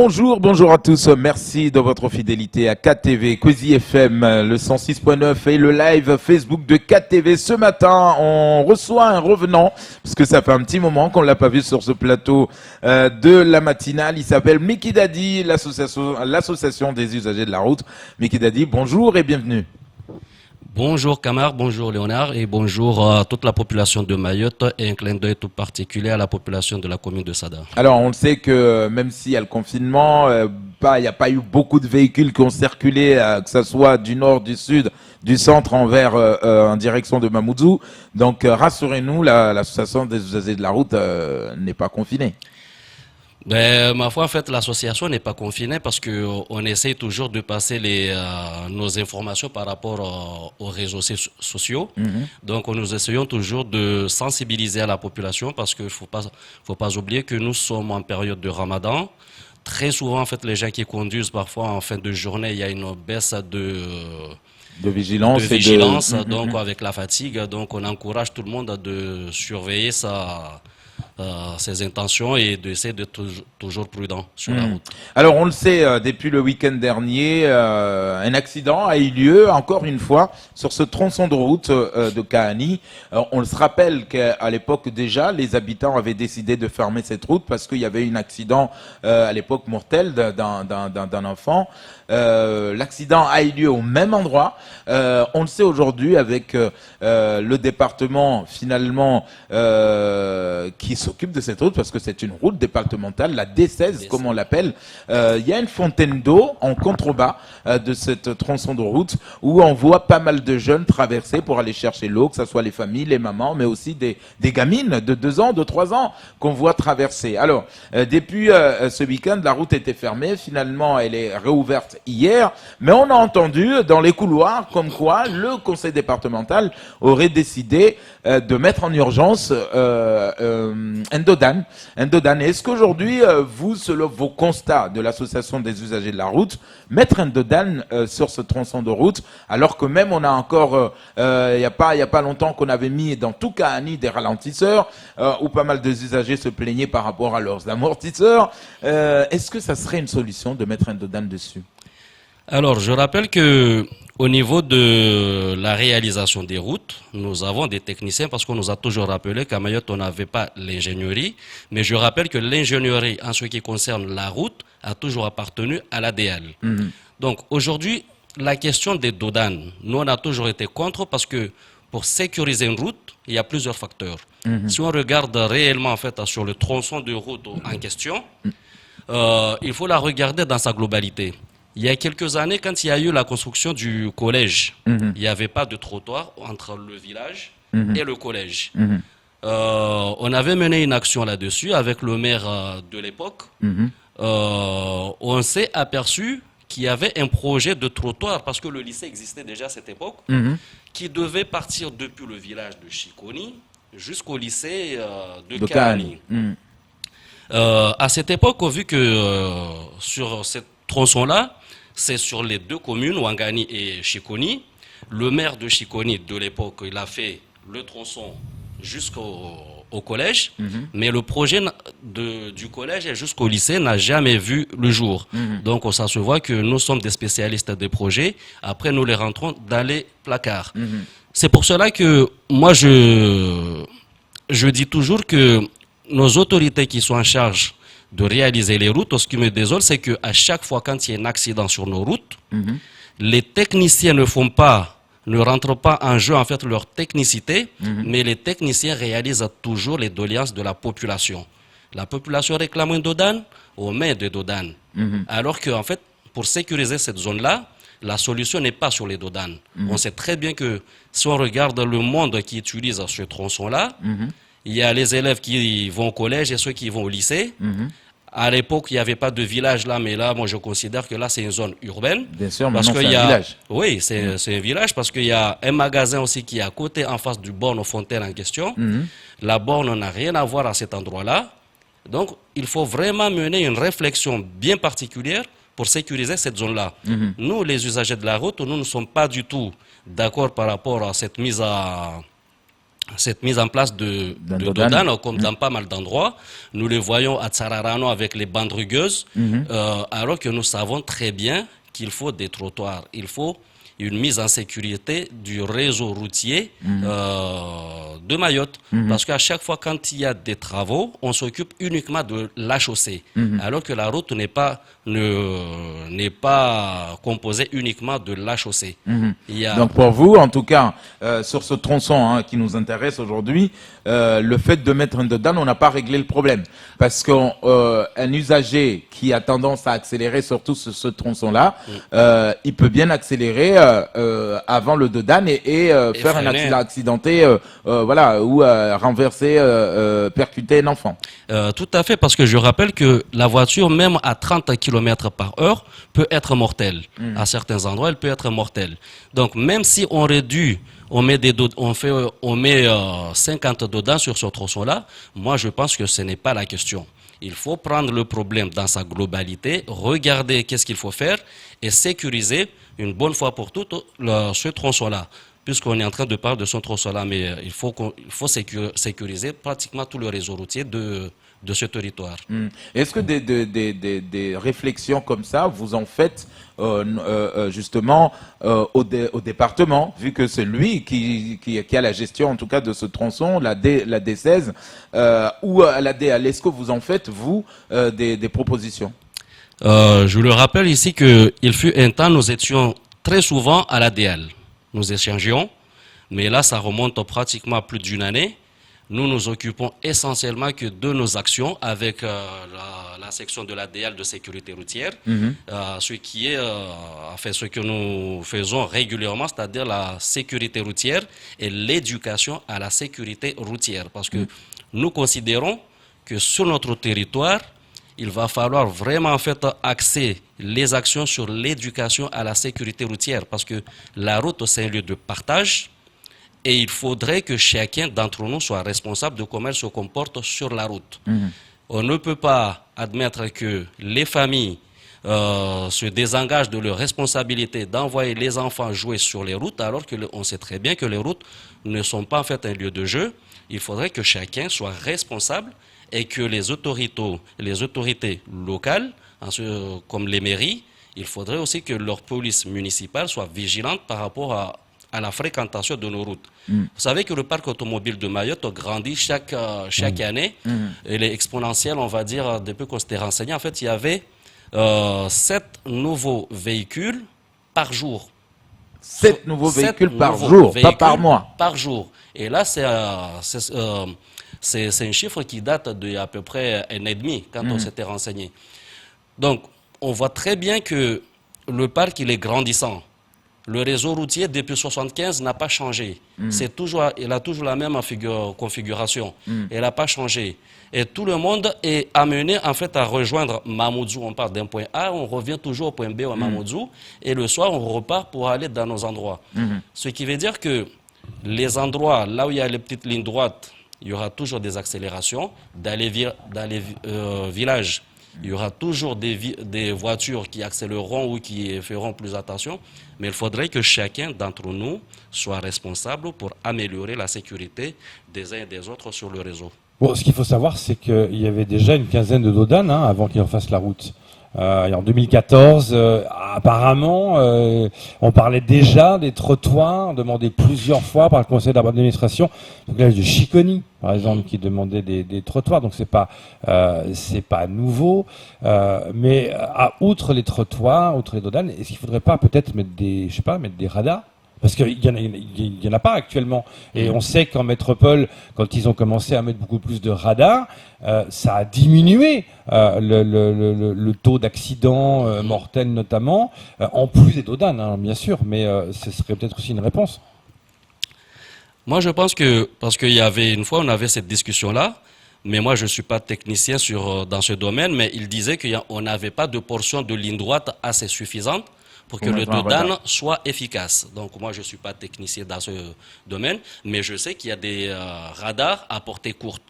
Bonjour à tous. Merci de votre fidélité à KTV, Cozy FM, le 106.9 et le live Facebook de KTV. Ce matin, on reçoit un revenant, parce que ça fait un petit moment qu'on l'a pas vu sur ce plateau de la matinale. Il s'appelle Mickey Daddy, l'association des usagers de la route. Mickey Daddy, bonjour et bienvenue. Bonjour Camar, bonjour Léonard et bonjour à toute la population de Mayotte et un clin d'œil tout particulier à la population de la commune de Sada. Alors on le sait que même s'il y a le confinement, il n'y a pas eu beaucoup de véhicules qui ont circulé, que ce soit du nord, du sud, du centre en direction de Mamoudzou. Donc rassurez-nous, l'association des usagers de la route n'est pas confinée. Ben, ma foi, en fait, l'association n'est pas confinée parce que on essaie toujours de passer nos informations par rapport aux réseaux sociaux. Donc, nous essayons toujours de sensibiliser à la population parce qu'il faut pas oublier que nous sommes en période de Ramadan. Très souvent, en fait, les gens qui conduisent parfois en fin de journée, il y a une baisse de vigilance. Donc, avec la fatigue, donc on encourage tout le monde de surveiller ses intentions et d'essayer d'être toujours prudent sur la route. Alors on le sait, depuis le week-end dernier, un accident a eu lieu encore une fois sur ce tronçon de route de Kahani. On se rappelle qu'à l'époque déjà, les habitants avaient décidé de fermer cette route parce qu'il y avait eu un accident à l'époque mortel d'un enfant. L'accident a eu lieu au même endroit. On le sait aujourd'hui avec le département finalement qui s'occupe de cette route parce que c'est une route départementale, la D16 comme on l'appelle. Il y a une fontaine d'eau en contrebas de cette tronçon de route où on voit pas mal de jeunes traverser pour aller chercher l'eau, que ce soit les familles, les mamans, mais aussi des gamines de 2 ans, de 3 ans qu'on voit traverser. Alors, depuis ce week-end, la route était fermée. Finalement, elle est réouverte hier, mais on a entendu dans les couloirs comme quoi le conseil départemental aurait décidé de mettre en urgence Ndodan. Est-ce qu'aujourd'hui, vous, selon vos constats de l'association des usagers de la route, mettre Ndodan sur ce tronçon de route, alors que même on a encore, il y a pas longtemps qu'on avait mis dans tout Kahani des ralentisseurs, où pas mal de usagers se plaignaient par rapport à leurs amortisseurs. Est-ce que ça serait une solution de mettre Ndodan dessus? Alors, je rappelle que au niveau de la réalisation des routes, nous avons des techniciens parce qu'on nous a toujours rappelé qu'à Mayotte, on n'avait pas l'ingénierie. Mais je rappelle que l'ingénierie, en ce qui concerne la route, a toujours appartenu à l'ADL. Donc, aujourd'hui, la question des dodanes, nous, on a toujours été contre parce que pour sécuriser une route, il y a plusieurs facteurs. Si on regarde réellement, en fait, sur le tronçon de route en question, il faut la regarder dans sa globalité. Il y a quelques années, quand il y a eu la construction du collège, il n'y avait pas de trottoir entre le village et le collège. On avait mené une action là-dessus avec le maire de l'époque. On s'est aperçu qu'il y avait un projet de trottoir, parce que le lycée existait déjà à cette époque, qui devait partir depuis le village de Chikoni jusqu'au lycée de Kahani. À cette époque, vu que sur cette tronçon-là, c'est sur les deux communes, Ouangani et Chikoni. Le maire de Chikoni de l'époque, il a fait le tronçon jusqu'au collège, mais le projet du collège jusqu'au lycée n'a jamais vu le jour. Donc ça se voit que nous sommes des spécialistes des projets. Après, nous les rentrons dans les placards. C'est pour cela que moi, je dis toujours que nos autorités qui sont en charge de réaliser les routes, ce qui me désole, c'est qu'à chaque fois quand il y a un accident sur nos routes, les techniciens ne rentrent pas en jeu en fait leur technicité, mais les techniciens réalisent toujours les doléances de la population. La population réclame un dodan, on met des dodanes. Alors que en fait, pour sécuriser cette zone-là, la solution n'est pas sur les dodanes. On sait très bien que si on regarde le monde qui utilise ce tronçon-là, il y a les élèves qui vont au collège et ceux qui vont au lycée. À l'époque, il n'y avait pas de village là, mais là, moi, je considère que là, c'est une zone urbaine. Bien sûr, maintenant, c'est un village. Oui, c'est un village parce qu'il y a un magasin aussi qui est à côté, en face du borne aux fontaines en question. La borne n'a rien à voir à cet endroit-là. Donc, il faut vraiment mener une réflexion bien particulière pour sécuriser cette zone-là. Nous, les usagers de la route, nous ne sommes pas du tout d'accord par rapport à cette mise cette mise en place de Dodane, comme dans pas mal d'endroits. Nous le voyons à Tsararano avec les bandes rugueuses, alors que nous savons très bien qu'il faut des trottoirs. Il faut une mise en sécurité du réseau routier de Mayotte. Parce qu'à chaque fois, quand il y a des travaux, on s'occupe uniquement de la chaussée. Alors que la route n'est pas composée uniquement de la chaussée. Donc pour vous, en tout cas, sur ce tronçon qui nous intéresse aujourd'hui, le fait de mettre un Dodane, on n'a pas réglé le problème. Parce qu'un usager qui a tendance à accélérer, surtout sur ce tronçon-là, il peut bien accélérer avant le Dodane et faire un accident accidenté, ou renverser, percuter un enfant. Tout à fait, parce que je rappelle que la voiture, même à 30 km par heure, peut être mortelle. À certains endroits, elle peut être mortelle. Donc, même si on réduit, on met 50 Dodans sur ce tronçon-là, moi, je pense que ce n'est pas la question. Il faut prendre le problème dans sa globalité, regarder qu'est-ce qu'il faut faire et sécuriser une bonne fois pour toutes ce tronçon-là. Puisqu'on est en train de parler de ce tronçon-là, mais il faut sécuriser pratiquement tout le réseau routier de ce territoire. Est-ce que des réflexions comme ça, vous en faites justement au département, vu que c'est lui qui a la gestion en tout cas de ce tronçon, la D16, ou à la DL? Est-ce que vous en faites, vous, des propositions? Je le rappelle ici qu'il fut un temps, nous étions très souvent à la DL. Nous échangions, mais là, ça remonte pratiquement à plus d'une année. Nous nous occupons essentiellement que de nos actions avec la section de l'ADL de sécurité routière, ce que nous faisons régulièrement, c'est-à-dire la sécurité routière et l'éducation à la sécurité routière. Parce que nous considérons que sur notre territoire, il va falloir vraiment axer les actions sur l'éducation à la sécurité routière, parce que la route, c'est un lieu de partage. Et il faudrait que chacun d'entre nous soit responsable de comment elle se comporte sur la route. On ne peut pas admettre que les familles se désengagent de leur responsabilité d'envoyer les enfants jouer sur les routes, alors qu'on sait très bien que les routes ne sont pas en fait un lieu de jeu. Il faudrait que chacun soit responsable et que les autorités locales, comme les mairies, il faudrait aussi que leur police municipale soit vigilante par rapport à la fréquentation de nos routes. Vous savez que le parc automobile de Mayotte grandit chaque année. Il est exponentiel, on va dire, depuis qu'on s'était renseigné. En fait, il y avait 7 nouveaux véhicules par jour. 7 nouveaux véhicules par jour, pas par mois. Par jour. Et là, c'est un chiffre qui date d'il y a à peu près un an et demi, quand on s'était renseigné. Donc, on voit très bien que le parc, il est grandissant. Le réseau routier, depuis 1975, n'a pas changé. Il a toujours la même configuration. Il n'a pas changé. Et tout le monde est amené, en fait, à rejoindre Mamoudzou. On part d'un point A, on revient toujours au point B à Mamoudzou. Et le soir, on repart pour aller dans nos endroits. Ce qui veut dire que les endroits, là où il y a les petites lignes droites, il y aura toujours des accélérations. Dans les villages, il y aura toujours des voitures qui accéléreront ou qui feront plus attention. Mais il faudrait que chacun d'entre nous soit responsable pour améliorer la sécurité des uns et des autres sur le réseau. Bon, ce qu'il faut savoir, c'est qu'il y avait déjà une quinzaine de Dodane avant qu'ils en fassent la route. Et en 2014, apparemment, on parlait déjà des trottoirs, demandés plusieurs fois par le conseil d'administration. Donc là, de Chiconi, par exemple, qui demandait des trottoirs. Donc c'est pas nouveau. Mais outre les trottoirs, outre les Dodanes, est-ce qu'il faudrait pas peut-être mettre des radars? Parce qu'il y en a pas actuellement. Et on sait qu'en métropole, quand ils ont commencé à mettre beaucoup plus de radars, ça a diminué le taux d'accidents mortels notamment, en plus des Dodanes, bien sûr, mais ce serait peut-être aussi une réponse. Moi, je pense que, parce qu'il y avait une fois, on avait cette discussion-là, mais moi, je ne suis pas technicien dans ce domaine, mais il disait qu'on n'avait pas de portion de ligne droite assez suffisante pour que le Dodane soit efficace. Donc moi, je ne suis pas technicien dans ce domaine, mais je sais qu'il y a des radars à portée courte.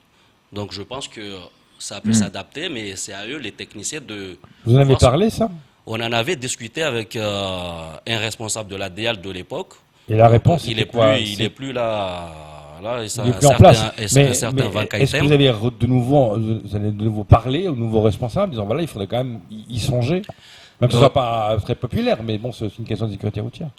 Donc je pense que ça peut s'adapter, mais c'est à eux, les techniciens, de... Vous en avez parlé, ça? On en avait discuté avec un responsable de la DL de l'époque. Et la réponse, il est plus là Voilà, et ça, Il est plus en place. un certain Van Est-ce que Kaitem. vous allez vous allez de nouveau parler aux nouveaux responsables, en disant voilà, il faudrait quand même y songer, même si ce soit pas très populaire, mais bon, c'est une question de sécurité routière.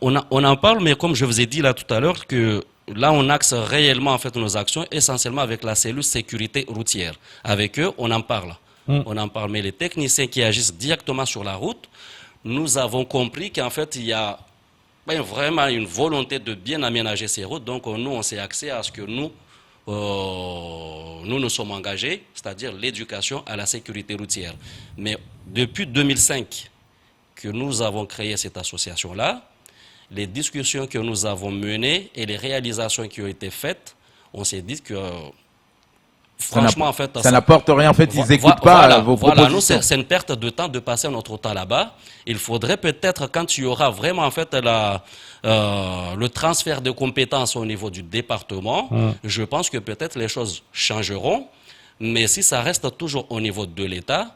On en parle, mais comme je vous ai dit là tout à l'heure, que là, on axe réellement en fait nos actions essentiellement avec la cellule sécurité routière. Avec eux, on en parle. On en parle, mais les techniciens qui agissent directement sur la route, nous avons compris qu'en fait, il y a vraiment une volonté de bien aménager ces routes. Donc, nous, on s'est axé à ce que nous nous sommes engagés, c'est-à-dire l'éducation à la sécurité routière. Mais depuis 2005 que nous avons créé cette association-là, les discussions que nous avons menées et les réalisations qui ont été faites, on s'est dit que franchement, en fait, ça n'apporte rien. En fait, ils n'écoutent pas vos propositions. Nous, c'est une perte de temps de passer notre temps là-bas. Il faudrait peut-être, quand il y aura vraiment en fait le transfert de compétences au niveau du département, je pense que peut-être les choses changeront. Mais si ça reste toujours au niveau de l'État,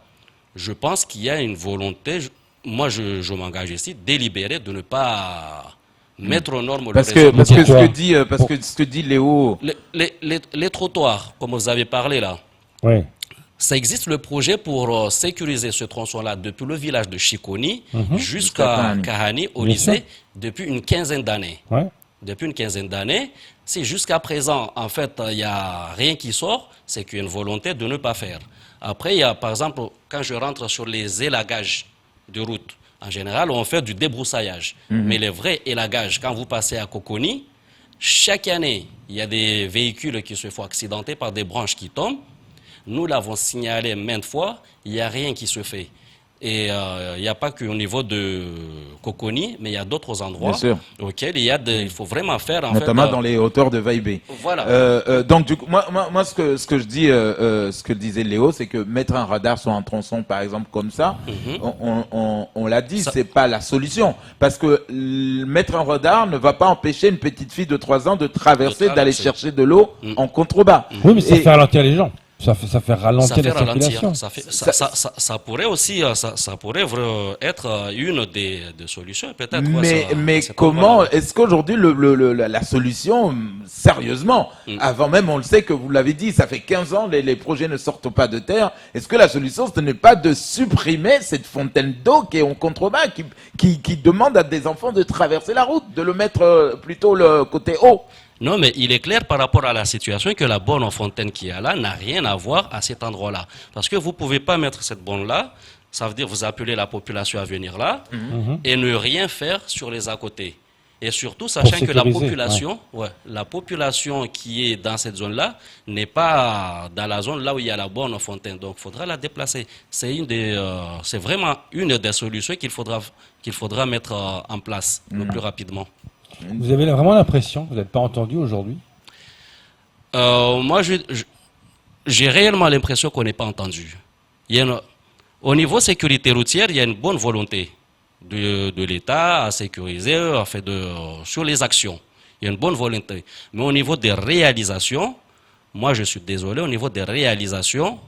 je pense qu'il y a une volonté. Moi, je m'engage ici, délibérée, de ne pas mettre aux normes parce que ce que dit Léo, les trottoirs, comme vous avez parlé là, oui. Ça existe le projet pour sécuriser ce tronçon-là depuis le village de Chikoni jusqu'à Kahani au lycée depuis une quinzaine d'années. Ouais. Depuis une quinzaine d'années, si jusqu'à présent, en fait, il n'y a rien qui sort, c'est qu'il y a une volonté de ne pas faire. Après, il y a, par exemple, quand je rentre sur les élagages de route, en général, on fait du débroussaillage. Mais les vrais élagages, quand vous passez à Coconi, chaque année, il y a des véhicules qui se font accidenter par des branches qui tombent. Nous l'avons signalé maintes fois, il n'y a rien qui se fait. Et il n'y a pas qu'au niveau de Coconi, mais il y a d'autres endroits auxquels il faut vraiment faire. Notamment dans les hauteurs de Vaibé. Voilà. Donc, du coup, moi ce que je dis, ce que disait Léo, c'est que mettre un radar sur un tronçon, par exemple, comme ça, on l'a dit, c'est pas la solution. Parce que mettre un radar ne va pas empêcher une petite fille de 3 ans de traverser, d'aller chercher de l'eau en contrebas. Oui, mais ça fait ralentir les gens. Ça fait ralentir la circulation. Ça pourrait aussi, ça pourrait être une des solutions, peut-être. Mais comment est-ce qu'aujourd'hui la solution, sérieusement, avant même, on le sait que vous l'avez dit, ça fait 15 ans, les projets ne sortent pas de terre. Est-ce que la solution, ce n'est pas de supprimer cette fontaine d'eau qui est en contrebas, qui demande à des enfants de traverser la route, de le mettre plutôt le côté haut? Non, mais il est clair par rapport à la situation que la borne fontaine qui est là n'a rien à voir à cet endroit-là. Parce que vous ne pouvez pas mettre cette borne-là, ça veut dire vous appelez la population à venir là et ne rien faire sur les à côté. Et surtout, sachant que la population qui est dans cette zone-là n'est pas dans la zone là où il y a la borne fontaine. Donc, il faudra la déplacer. C'est vraiment une des solutions qu'il faudra mettre en place le plus rapidement. Vous avez vraiment l'impression que vous n'êtes pas entendu aujourd'hui? Moi, j'ai réellement l'impression qu'on n'est pas entendu. Au niveau sécurité routière, il y a une bonne volonté de l'État à sécuriser sur les actions. Il y a une bonne volonté. Mais au niveau des réalisations, moi je suis désolé, au niveau des réalisations,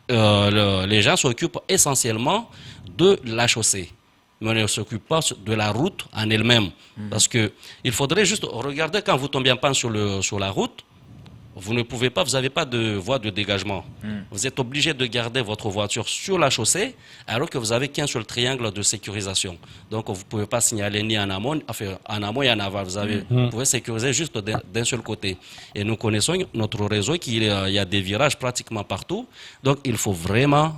les gens s'occupent essentiellement de la chaussée. Mais on ne s'occupe pas de la route en elle-même. Parce que il faudrait juste regarder quand vous tombez en panne sur la route, vous ne pouvez pas, vous n'avez pas de voie de dégagement. Vous êtes obligé de garder votre voiture sur la chaussée alors que vous n'avez qu'un seul triangle de sécurisation. Donc vous ne pouvez pas signaler ni en amont, en amont et en aval. Vous pouvez sécuriser juste d'un seul côté. Et nous connaissons notre réseau, il y a des virages pratiquement partout. Donc il faut vraiment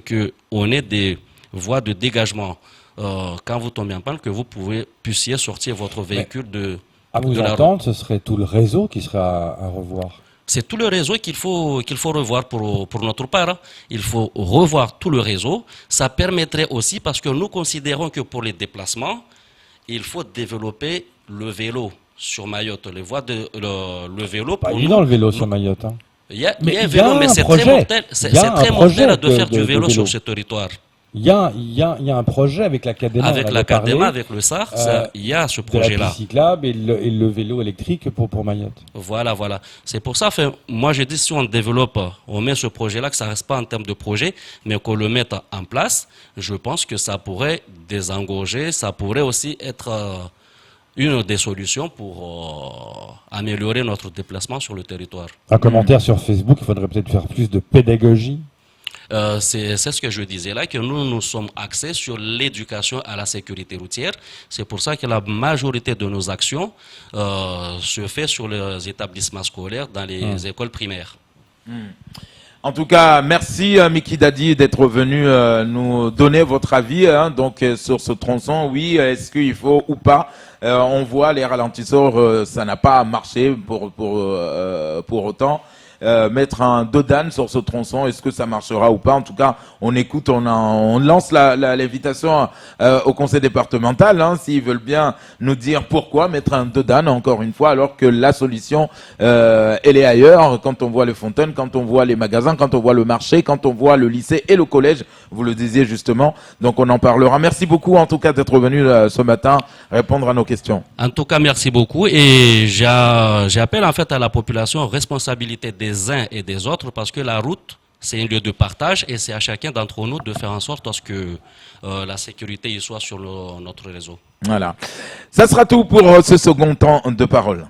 qu'on ait des voies de dégagement. Quand vous tombez en panne, que vous puissiez sortir votre véhicule de à vous entendre, ce serait tout le réseau qui serait à revoir. C'est tout le réseau qu'il faut revoir pour notre part. Il faut revoir tout le réseau. Ça permettrait aussi, parce que nous considérons que pour les déplacements, il faut développer le vélo sur Mayotte. Le vélo pour nous. Il est dans le vélo sur Mayotte. Hein. Il y a un vélo, mais c'est très mortel. C'est très mortel de faire du vélo sur ce territoire. Il y a un projet avec l'Académie. Avec l'Académie, avec le SAR, il y a ce projet-là. La piste cyclable et le vélo électrique pour Mayotte. Voilà. C'est pour ça, moi je dis si on développe, on met ce projet-là, que ça ne reste pas en termes de projet, mais qu'on le mette en place, je pense que ça pourrait désengorger, ça pourrait aussi être une des solutions pour améliorer notre déplacement sur le territoire. Un commentaire sur Facebook, il faudrait peut-être faire plus de pédagogie. C'est ce que je disais là, que nous sommes axés sur l'éducation à la sécurité routière. C'est pour ça que la majorité de nos actions se fait sur les établissements scolaires, dans les écoles primaires. En tout cas, merci Miki Dadi d'être venu nous donner votre avis donc sur ce tronçon. Oui, est-ce qu'il faut ou pas on voit les ralentisseurs, ça n'a pas marché pour autant. Mettre un dodane sur ce tronçon, est-ce que ça marchera ou pas? En tout cas, on écoute, on lance l'invitation au conseil départemental, s'ils veulent bien nous dire pourquoi mettre un dodane, encore une fois, alors que la solution, elle est ailleurs. Quand on voit les fontaines, quand on voit les magasins, quand on voit le marché, quand on voit le lycée et le collège, vous le disiez justement. Donc on en parlera. Merci beaucoup en tout cas d'être venu ce matin répondre à nos questions. En tout cas, merci beaucoup et j'appelle en fait à la population responsabilité des uns et des autres parce que la route, c'est un lieu de partage et c'est à chacun d'entre nous de faire en sorte à ce que la sécurité y soit sur notre réseau. Voilà. Ça sera tout pour ce second temps de parole.